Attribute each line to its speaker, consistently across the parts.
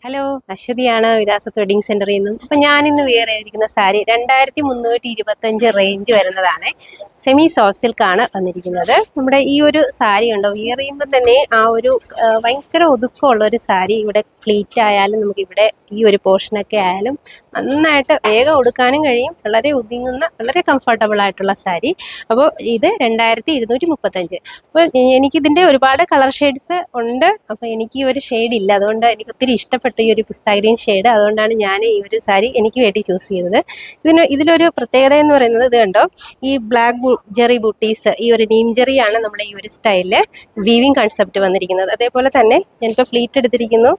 Speaker 1: Hello, അശ്വതിയാണ് വിലാസത്ത് wedding സെന്ററിൽ നിന്നും. അപ്പം ഞാനിന്ന് വെയർ ചെയ്തിരിക്കുന്ന സാരി 2325 റേഞ്ച് വരുന്നതാണ്. സെമി സോഫ്റ്റ് സിൽക്കാണ് വന്നിരിക്കുന്നത്. നമ്മുടെ ഈ ഒരു സാരി ഉണ്ടോ, വെയർ ചെയ്യുമ്പോൾ തന്നെ ആ ഒരു ഭയങ്കര ഒതുക്കമുള്ള ഒരു സാരി. ഇവിടെ ഫ്ലീറ്റ് ആയാലും നമുക്ക് ഇവിടെ ഈ ഒരു പോർഷനൊക്കെ ആയാലും നന്നായിട്ട് വേഗം ഉടുക്കാനും കഴിയും. വളരെ ഒതുങ്ങുന്ന, വളരെ കംഫർട്ടബിൾ ആയിട്ടുള്ള സാരി. അപ്പോൾ ഇത് 2235. അപ്പോൾ എനിക്കിതിൻ്റെ ഒരുപാട് കളർ ഷെയ്ഡ്സ് ഉണ്ട്. അപ്പോൾ എനിക്ക് ഈ ഒരു ഷെയ്ഡ് ഇല്ല, അതുകൊണ്ട് എനിക്ക് ഒത്തിരി ഇഷ്ടപ്പെട്ടു ഈ ഒരു പിസ്ത ഗ്രീൻ ഷെയ്ഡ്. അതുകൊണ്ടാണ് ഞാൻ ഈ ഒരു സാരി എനിക്ക് വേണ്ടി ചൂസ് ചെയ്തത്. ഇതിലൊരു പ്രത്യേകത എന്ന് പറയുന്നത്, ഇത് കണ്ടോ, ഈ ബ്ലാക്ക് ജെറി ബൂട്ടീസ്, ഈ ഒരു നീം ജെറിയാണ് നമ്മുടെ ഈ ഒരു സ്റ്റൈലില് വീവിങ് കൺസെപ്റ്റ് വന്നിരിക്കുന്നത്. അതേപോലെ തന്നെ ഞാനിപ്പോൾ ഫ്ലീറ്റ് എടുത്തിരിക്കുന്നു,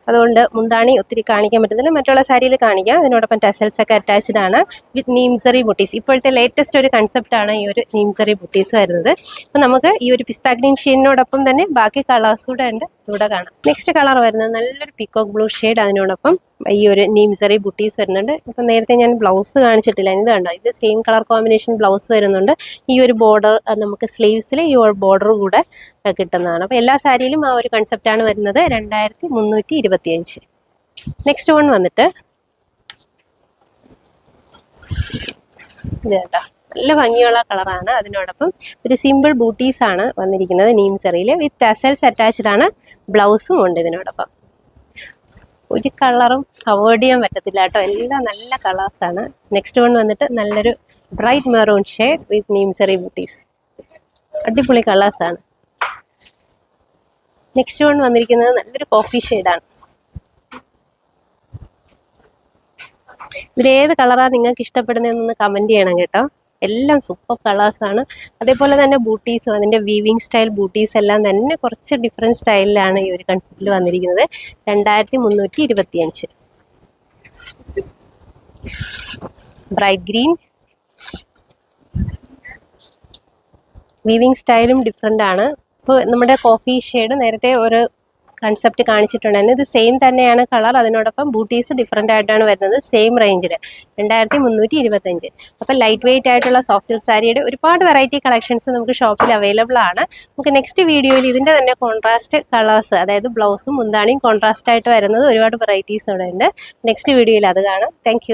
Speaker 1: അതുകൊണ്ട് മുന്താണി ഒത്തിരി കാണിക്കാൻ പറ്റുന്നില്ല, മറ്റുള്ള സാരിയിൽ കാണിക്കാം. അതിനോടൊപ്പം ടെസൽസ് ഒക്കെ അറ്റാച്ച്ഡ് ആണ് വിത്ത് നീംസറി ബൂട്ടീസ്. ഇപ്പോഴത്തെ ലേറ്റസ്റ്റ് ഒരു കൺസെപ്റ്റാണ് ഈ ഒരു നീംസറി ബൂട്ടീസ് വരുന്നത്. അപ്പം നമുക്ക് ഈ ഒരു പിസ്ത ഗ്രീൻ ഷെയ്ഡിനോടൊപ്പം തന്നെ ബാക്കി കളേഴ്സ് കൂടെ ഉണ്ട്, ഇവിടെ കാണാം. നെക്സ്റ്റ് കളർ വരുന്നത് നല്ലൊരു പീക്കോക്ക് ബ്ലൂ ഷെയ്ഡ്, അതിനോടൊപ്പം ഈ ഒരു നീംസറി ബുട്ടീസ് വരുന്നുണ്ട്. ഇപ്പം നേരത്തെ ഞാൻ ബ്ലൗസ് കാണിച്ചിട്ടില്ല, ഇത് കണ്ടോ, ഇത് സെയിം കളർ കോമ്പിനേഷൻ ബ്ലൗസ് വരുന്നുണ്ട്. ഈ ഒരു ബോർഡർ നമുക്ക് സ്ലീവ്സിൽ ഈ ഒരു ബോർഡർ കൂടെ കിട്ടുന്നതാണ്. അപ്പോൾ എല്ലാ സാരിയിലും ആ ഒരു കൺസെപ്റ്റാണ് വരുന്നത്. 2325. നെക്സ്റ്റ് വൺ വന്നിട്ട് ഇത് കേട്ടോ, നല്ല ഭംഗിയുള്ള കളറാണ്. അതിനോടൊപ്പം ഒരു സിമ്പിൾ ബൂട്ടീസ് ആണ് വന്നിരിക്കുന്നത് നീംസറിയിൽ വിത്ത് ടെസൽസ് അറ്റാച്ച്ഡ് ആണ്. ബ്ലൗസും ഉണ്ട് ഇതിനോടൊപ്പം. ഒരു കളറും അവോയ്ഡ് ചെയ്യാൻ പറ്റത്തില്ല കേട്ടോ, എല്ലാം നല്ല കളേഴ്സാണ്. നെക്സ്റ്റ് വൺ വന്നിട്ട് നല്ലൊരു ബ്രൈറ്റ് മെറൂൺ ഷെയ്ഡ് വിത്ത് നീംസറി ബൂട്ടീസ്. അടിപൊളി കളേഴ്സാണ്. നെക്സ്റ്റ് വൺ വന്നിരിക്കുന്നത് നല്ലൊരു കോഫി ഷെയ്ഡാണ്. ഇതിലേത് കളറാണ് നിങ്ങൾക്ക് ഇഷ്ടപ്പെടുന്നതെന്നൊന്ന് കമൻറ്റ് ചെയ്യണം കേട്ടോ. എല്ലാം സൂപ്പർ കളേഴ്സാണ്. അതേപോലെ തന്നെ ബൂട്ടീസും, അതിൻ്റെ വീവിങ് സ്റ്റൈൽ ബൂട്ടീസ് എല്ലാം തന്നെ കുറച്ച് ഡിഫറെൻറ്റ് സ്റ്റൈലിലാണ് ഈ ഒരു കൺസെപ്റ്റിൽ വന്നിരിക്കുന്നത്. 2325. ബ്രൈറ്റ് ഗ്രീൻ, വീവിങ് സ്റ്റൈലും ഡിഫറെൻ്റ് ആണ്. ഇപ്പോൾ നമ്മുടെ കോഫി ഷെയ്ഡ് നേരത്തെ ഒരു കൺസെപ്റ്റ് കാണിച്ചിട്ടുണ്ടായിരുന്നു. ഇത് സെയിം തന്നെയാണ് കളർ, അതിനോടൊപ്പം ബൂട്ടീസ് ഡിഫറെൻ്റ് ആയിട്ടാണ് വരുന്നത്. സെയിം റേഞ്ചിൽ 2325. അപ്പം ലൈറ്റ് വെയിറ്റ് ആയിട്ടുള്ള സോഫ്റ്റ് സിൽക്ക് സാരിയുടെ ഒരുപാട് വെറൈറ്റി കളക്ഷൻസ് നമുക്ക് ഷോപ്പിൽ അവൈലബിൾ ആണ്. നമുക്ക് നെക്സ്റ്റ് വീഡിയോയിൽ ഇതിൻ്റെ തന്നെ കോൺട്രാസ്റ്റ് കളേഴ്സ്, അതായത് ബ്ലൗസും മുന്താണിയും കോൺട്രാസ്റ്റ് ആയിട്ട് വരുന്നത് ഒരുപാട് വെറൈറ്റീസ് ഇവിടെ ഉണ്ട്. നെക്സ്റ്റ് വീഡിയോയിൽ അത് കാണാം. താങ്ക്